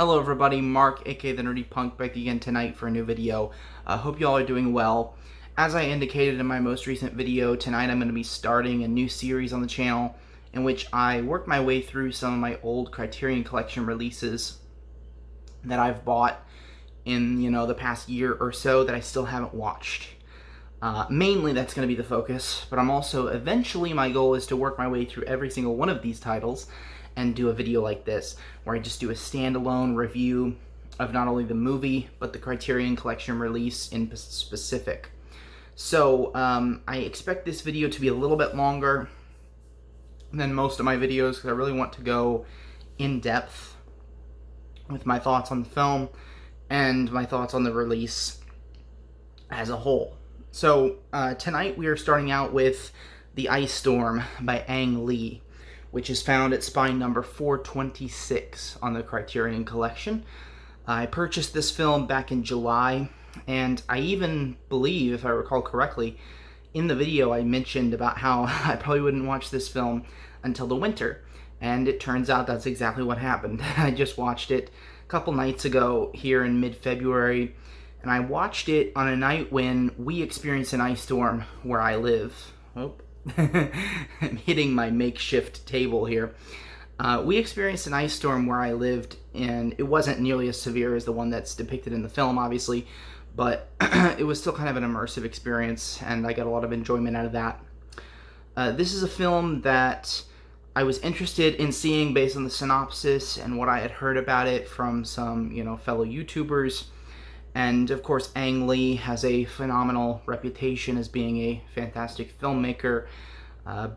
Hello everybody, Mark, aka The Nerdy Punk, back again tonight for a new video. Hope you all are doing well. As I indicated in my most recent video, tonight I'm going to be starting a new series on the channel in which I work my way through some of my old Criterion Collection releases that I've bought in, the past year or so that I still haven't watched. Mainly that's going to be the focus, but I'm also, eventually my goal is to work my way through every single one of these titles and do a video like this, where I just do a standalone review of not only the movie, but the Criterion Collection release in specific. So, I expect this video to be a little bit longer than most of my videos, because I really want to go in depth with my thoughts on the film and my thoughts on the release as a whole. So, tonight we are starting out with The Ice Storm by Ang Lee, which is found at spine number 426 on the Criterion Collection. I purchased this film back in July, and I even believe, if I recall correctly, in the video I mentioned about how I probably wouldn't watch this film until the winter, and it turns out that's exactly what happened. I just watched it a couple nights ago here in mid-February, and I watched it on a night when we experienced an ice storm where I live. Oh. I'm hitting my makeshift table here. We experienced an ice storm where I lived, and it wasn't nearly as severe as the one that's depicted in the film, obviously, but it was still kind of an immersive experience, and I got a lot of enjoyment out of that. This is a film that I was interested in seeing based on the synopsis and what I had heard about it from some, fellow YouTubers. And, of course, Ang Lee has a phenomenal reputation as being a fantastic filmmaker.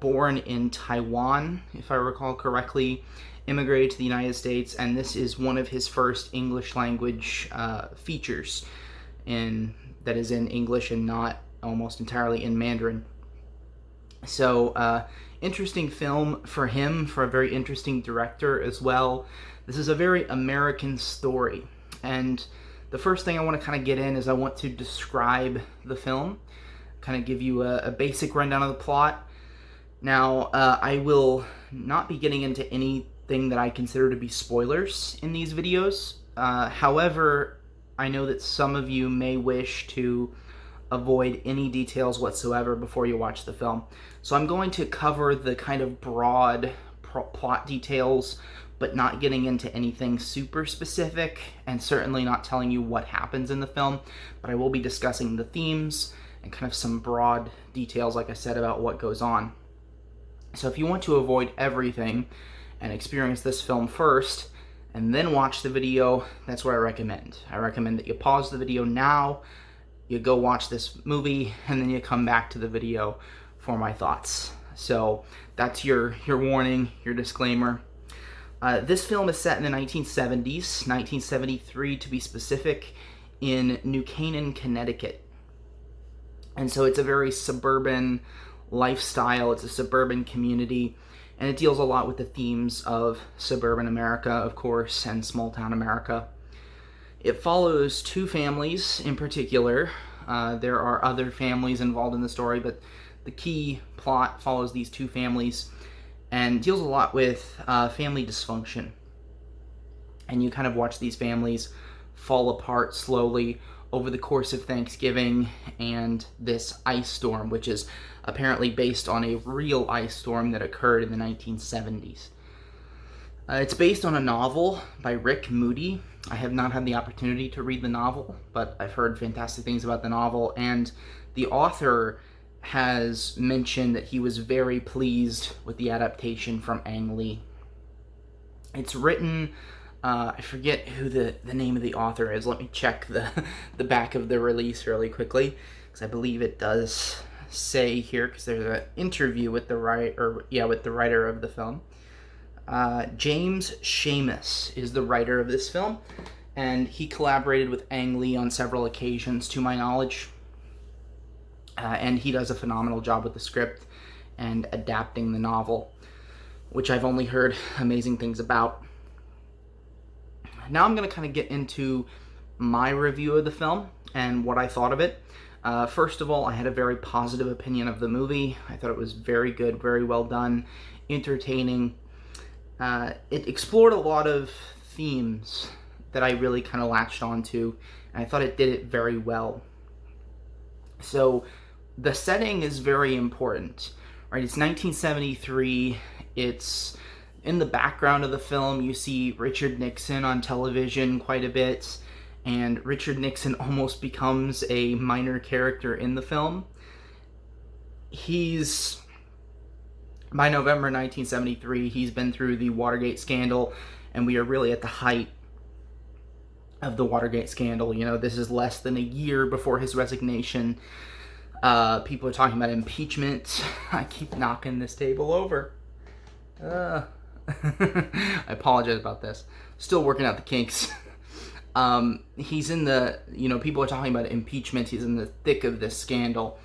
Born in Taiwan, if I recall correctly, immigrated to the United States, and this is one of his first English-language features that is in English and not almost entirely in Mandarin. So, interesting film for him, for a very interesting director as well. This is a very American story, and the first thing I want to kind of get in is I want to describe the film, kind of give you a basic rundown of the plot. Now, I will not be getting into anything that I consider to be spoilers in these videos. However, I know that some of you may wish to avoid any details whatsoever before you watch the film. So I'm going to cover the kind of broad plot details, but not getting into anything super specific, and certainly not telling you what happens in the film, but I will be discussing the themes and kind of some broad details, like I said, about what goes on. So if you want to avoid everything and experience this film first, and then watch the video, that's what I recommend. I recommend that you pause the video now, you go watch this movie, and then you come back to the video for my thoughts. So that's your warning, your disclaimer. This film is set in the 1970s, 1973 to be specific, in New Canaan, Connecticut. And so it's a very suburban lifestyle, it's a suburban community, and it deals a lot with the themes of suburban America, of course, and small-town America. It follows two families in particular. There are other families involved in the story, but the key plot follows these two families and deals a lot with family dysfunction. And you kind of watch these families fall apart slowly over the course of Thanksgiving and this ice storm, which is apparently based on a real ice storm that occurred in the 1970s. It's based on a novel by Rick Moody. I have not had the opportunity to read the novel, but I've heard fantastic things about the novel, and the author has mentioned that he was very pleased with the adaptation from Ang Lee. It's written, I forget who the name of the author is. Let me check the back of the release really quickly, because I believe it does say here, because there's an interview with the writer of the film. James Schamus is the writer of this film, and he collaborated with Ang Lee on several occasions, to my knowledge. And he does a phenomenal job with the script and adapting the novel, which I've only heard amazing things about. Now I'm going to kind of get into my review of the film and what I thought of it. First of all, I had a very positive opinion of the movie. I thought it was very good, very well done, entertaining. It explored a lot of themes that I really kind of latched onto, and I thought it did it very well. So the setting is very important, right? It's 1973. It's in the background of the film. You see Richard Nixon on television quite a bit, and Richard Nixon almost becomes a minor character in the film. By November 1973, he's been through the Watergate scandal, and we are really at the height of the Watergate scandal. You know, this is less than a year before his resignation. People are talking about impeachment. I keep knocking this table over. I apologize about this. Still working out the kinks. He's in the, people are talking about impeachment. He's in the thick of this scandal.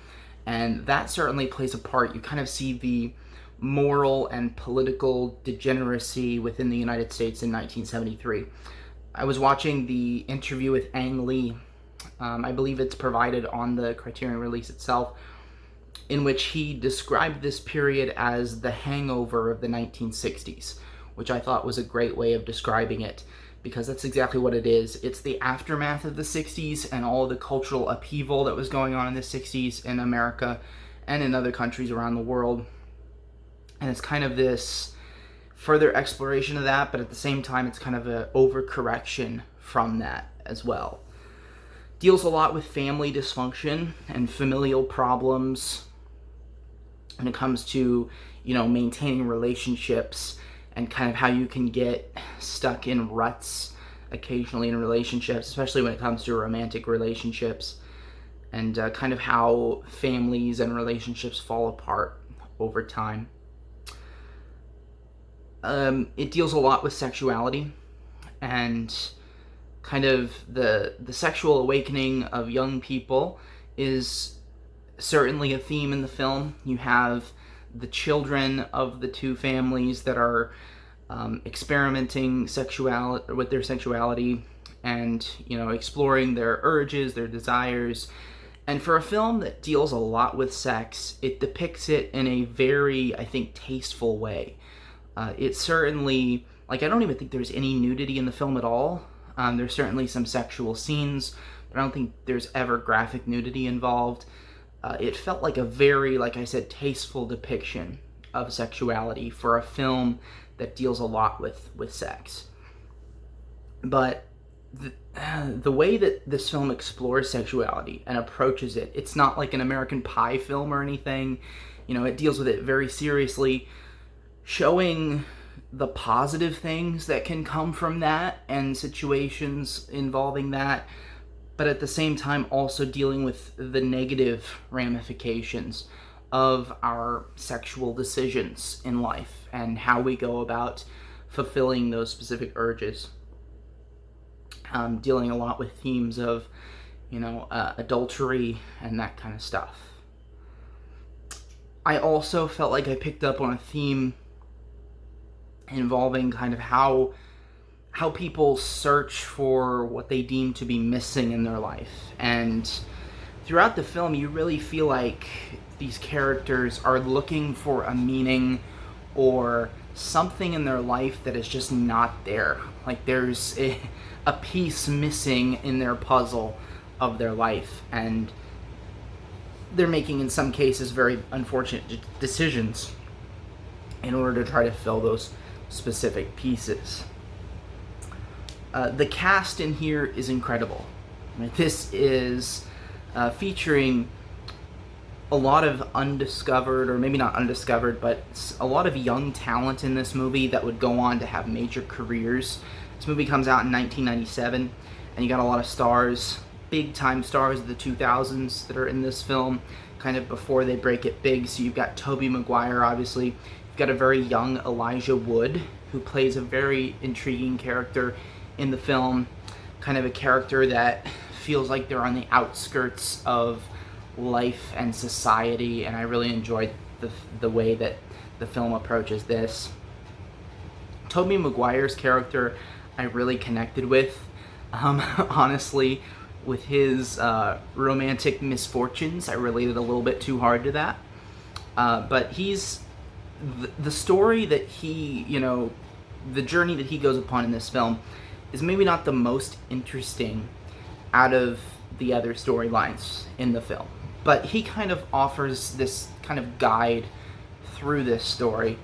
And that certainly plays a part. You kind of see the moral and political degeneracy within the United States in 1973. I was watching the interview with Ang Lee. I believe it's provided on the Criterion release itself, in which he described this period as the hangover of the 1960s, which I thought was a great way of describing it, because that's exactly what it is. It's the aftermath of the 60s and all of the cultural upheaval that was going on in the 60s in America and in other countries around the world. And it's kind of this further exploration of that, but at the same time, it's kind of an overcorrection from that as well. Deals a lot with family dysfunction and familial problems when it comes to, maintaining relationships, and kind of how you can get stuck in ruts occasionally in relationships, especially when it comes to romantic relationships, and kind of how families and relationships fall apart over time. It deals a lot with sexuality and kind of the sexual awakening of young people is certainly a theme in the film. You have the children of the two families that are experimenting with their sexuality and, exploring their urges, their desires. And for a film that deals a lot with sex, it depicts it in a very, I think, tasteful way. It certainly, I don't even think there's any nudity in the film at all. There's certainly some sexual scenes, but I don't think there's ever graphic nudity involved. It felt like a very, like I said, tasteful depiction of sexuality for a film that deals a lot with sex. But the way that this film explores sexuality and approaches it, it's not like an American Pie film or anything. It deals with it very seriously, showing the positive things that can come from that and situations involving that, but at the same time also dealing with the negative ramifications of our sexual decisions in life and how we go about fulfilling those specific urges. Dealing a lot with themes of, adultery and that kind of stuff. I also felt like I picked up on a theme involving kind of how people search for what they deem to be missing in their life. And throughout the film, you really feel like these characters are looking for a meaning or something in their life that is just not there. Like there's a piece missing in their puzzle of their life, and they're making, in some cases, very unfortunate decisions in order to try to fill those specific pieces. The cast in here is incredible. This is featuring a lot of undiscovered, or maybe not undiscovered, but a lot of young talent in this movie that would go on to have major careers. This movie comes out in 1997, and you got a lot of stars, big-time stars of the 2000s that are in this film, kind of before they break it big. So you've got Tobey Maguire, obviously. You've got a very young Elijah Wood, who plays a very intriguing character in the film, kind of a character that feels like they're on the outskirts of life and society, and I really enjoyed the way that the film approaches this. Tobey Maguire's character I really connected with, honestly, with his romantic misfortunes. I related a little bit too hard to that, but he's the story that he, the journey that he goes upon in this film is maybe not the most interesting out of the other storylines in the film. But he kind of offers this kind of guide through this story,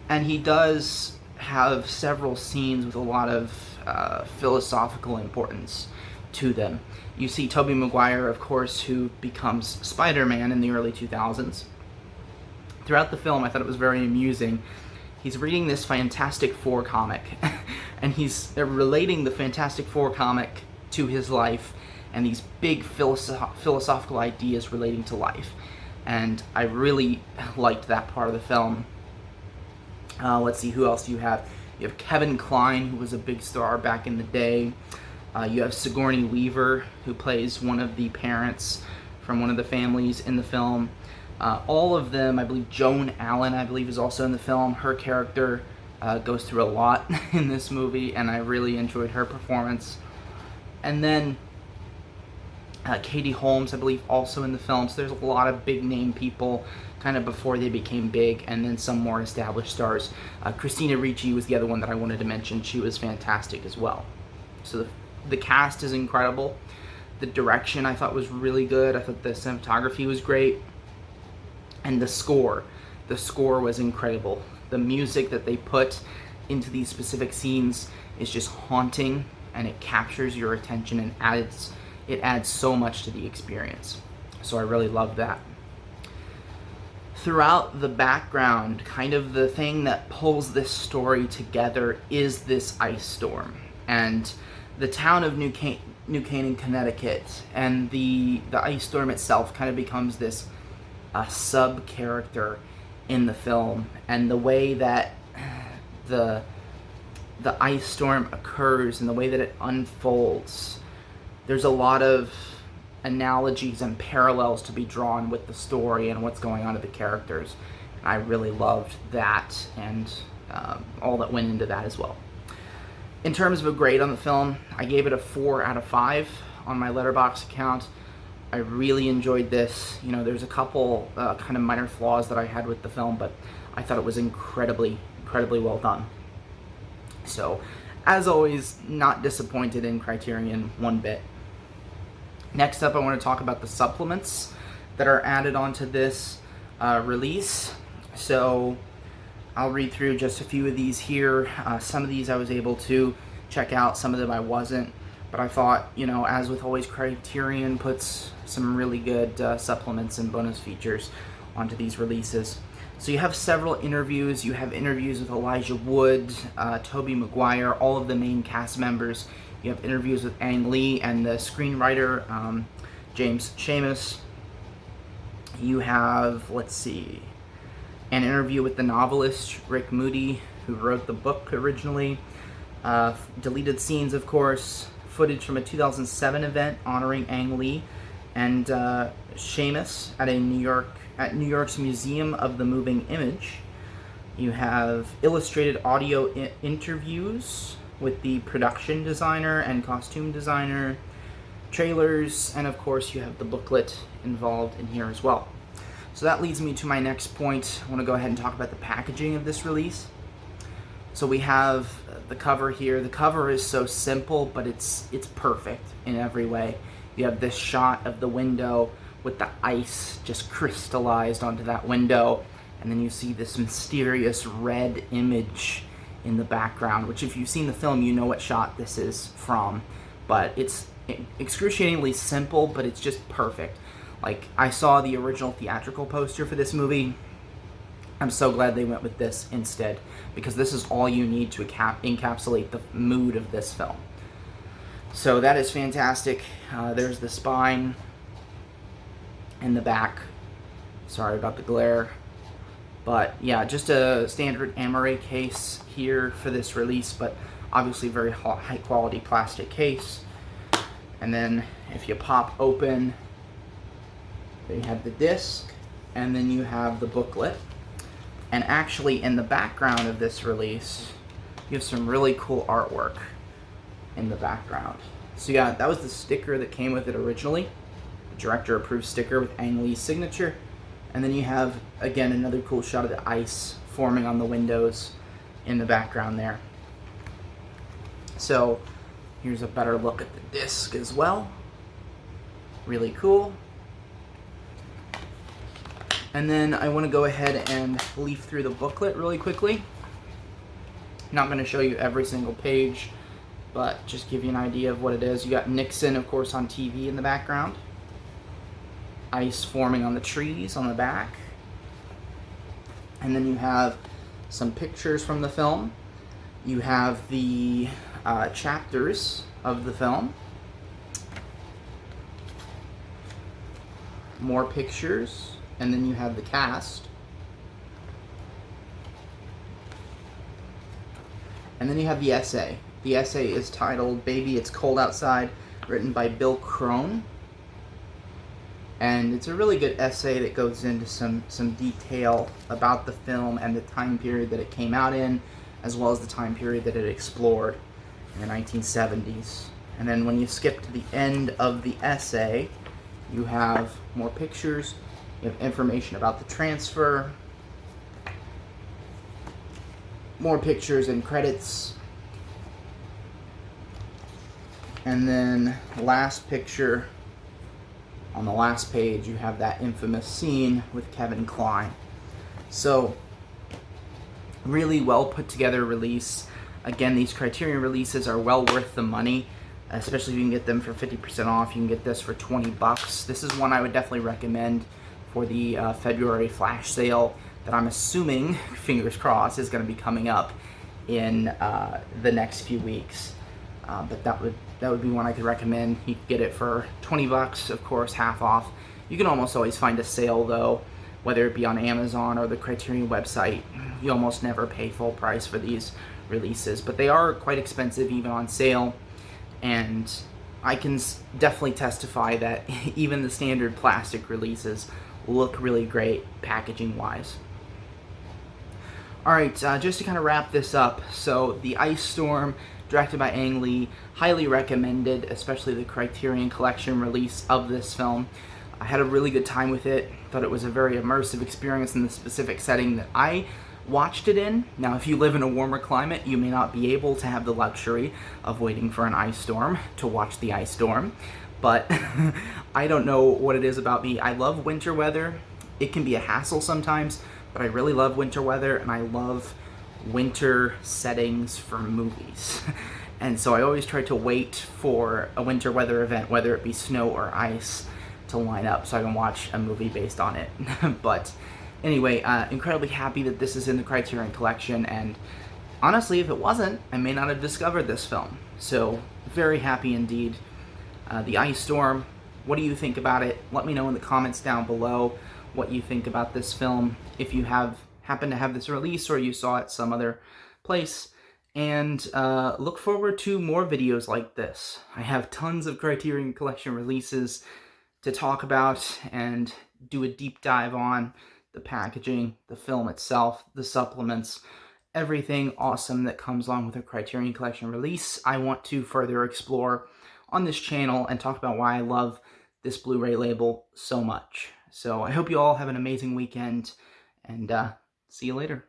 and he does have several scenes with a lot of philosophical importance to them. You see Tobey Maguire, of course, who becomes Spider-Man in the early 2000s. Throughout the film, I thought it was very amusing. He's reading this Fantastic Four comic, and he's relating the Fantastic Four comic to his life, and these big philosophical ideas relating to life. And I really liked that part of the film. Let's see, who else do you have? You have Kevin Kline, who was a big star back in the day. You have Sigourney Weaver, who plays one of the parents from one of the families in the film. All of them, I believe Joan Allen, I believe, is also in the film. Her character goes through a lot in this movie, and I really enjoyed her performance. And then Katie Holmes, I believe, also in the film. So there's a lot of big-name people kind of before they became big, and then some more established stars. Christina Ricci was the other one that I wanted to mention. She was fantastic as well. So the cast is incredible. The direction I thought was really good. I thought the cinematography was great. And the score was incredible. The music that they put into these specific scenes is just haunting, and it captures your attention and it adds so much to the experience. So I really love that. Throughout the background, kind of the thing that pulls this story together is this ice storm. And the town of New Canaan, Connecticut, and the ice storm itself kind of becomes this sub-character in the film. And the way that the ice storm occurs and the way that it unfolds, there's a lot of analogies and parallels to be drawn with the story and what's going on with the characters. And I really loved that, and all that went into that as well. In terms of a grade on the film, I gave it a 4 out of 5 on my Letterboxd account. I really enjoyed this. You know, there's a couple kind of minor flaws that I had with the film, but I thought it was incredibly well done. So, as always, not disappointed in Criterion one bit. Next up, I want to talk about the supplements that are added onto this release. So I'll read through just a few of these here. Some of these I was able to check out, some of them I wasn't. But I thought, you know, as with always, Criterion puts some really good supplements and bonus features onto these releases. So you have several interviews. You have interviews with Elijah Wood, Tobey Maguire, all of the main cast members. You have interviews with Ang Lee and the screenwriter, James Schamus. You have, let's see, an interview with the novelist, Rick Moody, who wrote the book originally. Deleted scenes, of course. Footage from a 2007 event honoring Ang Lee and Schamus at New York's Museum of the Moving Image. You have illustrated audio interviews with the production designer and costume designer, trailers, and of course you have the booklet involved in here as well. So that leads me to my next point. I want to go ahead and talk about the packaging of this release. So we have the cover here. The cover is so simple, but it's perfect in every way. You have this shot of the window with the ice just crystallized onto that window, and then you see this mysterious red image in the background, which if you've seen the film, you know what shot this is from. But it's excruciatingly simple, but it's just perfect. Like, I saw the original theatrical poster for this movie. I'm so glad they went with this instead, because this is all you need to encapsulate the mood of this film. So that is fantastic. There's the spine in the back. Sorry about the glare. But yeah, just a standard Amaray case here for this release, but obviously very high quality plastic case. And then if you pop open, you have the disc, and then you have the booklet. And actually in the background of this release, you have some really cool artwork in the background. So yeah, that was the sticker that came with it originally. The director approved sticker with Ang Lee's signature. And then you have, again, another cool shot of the ice forming on the windows in the background there. So Here's a better look at the disc as well. Really cool. And then I want to go ahead and leaf through the booklet really quickly. Not going to show you every single page, but just give you an idea of what it is. You got Nixon, of course, on TV in the background. Ice forming on the trees on the back. And then you have some pictures from the film. You have the chapters of the film. More pictures. And then you have the cast. And then you have the essay. The essay is titled "Baby, It's Cold Outside," written by Bill Crone. And it's a really good essay that goes into some detail about the film and the time period that it came out in, as well as the time period that it explored in the 1970s. And then when you skip to the end of the essay, you have more pictures, you have information about the transfer, more pictures and credits, and then last picture on the last page, you have that infamous scene with Kevin Kline. So, really well put together release. Again, these Criterion releases are well worth the money, especially if you can get them for 50% off. You can get this for 20 bucks. This is one I would definitely recommend for the February flash sale that I'm assuming, fingers crossed, is going to be coming up in the next few weeks. But that would be one I could recommend. You could get it for 20 bucks, of course, half off. You can almost always find a sale though, whether it be on Amazon or the Criterion website. You almost never pay full price for these releases, but they are quite expensive even on sale. And I can definitely testify that even the standard plastic releases look really great packaging wise. Alright, just to kind of wrap this up, so the Ice Storm, directed by Ang Lee, highly recommended, especially the Criterion Collection release of this film. I had a really good time with it, thought it was a very immersive experience in the specific setting that I watched it in. Now, if you live in a warmer climate, you may not be able to have the luxury of waiting for an ice storm to watch the ice storm, but I don't know what it is about me. I love winter weather. It can be a hassle sometimes, but I really love winter weather, and I love winter settings for movies. And so I always try to wait for a winter weather event, whether it be snow or ice, to line up so I can watch a movie based on it. But anyway, incredibly happy that this is in the Criterion Collection, and honestly, if it wasn't, I may not have discovered this film. So very happy indeed. The Ice Storm, what do you think about it? Let me know in the comments down below what you think about this film, if you happen to have this release or you saw it some other place. And look forward to more videos like this. I have tons of Criterion Collection releases to talk about and do a deep dive on: the packaging, the film itself, the supplements, everything awesome that comes along with a Criterion Collection release. I want to further explore on this channel and talk about why I love this Blu-ray label so much. So I hope you all have an amazing weekend, and see you later.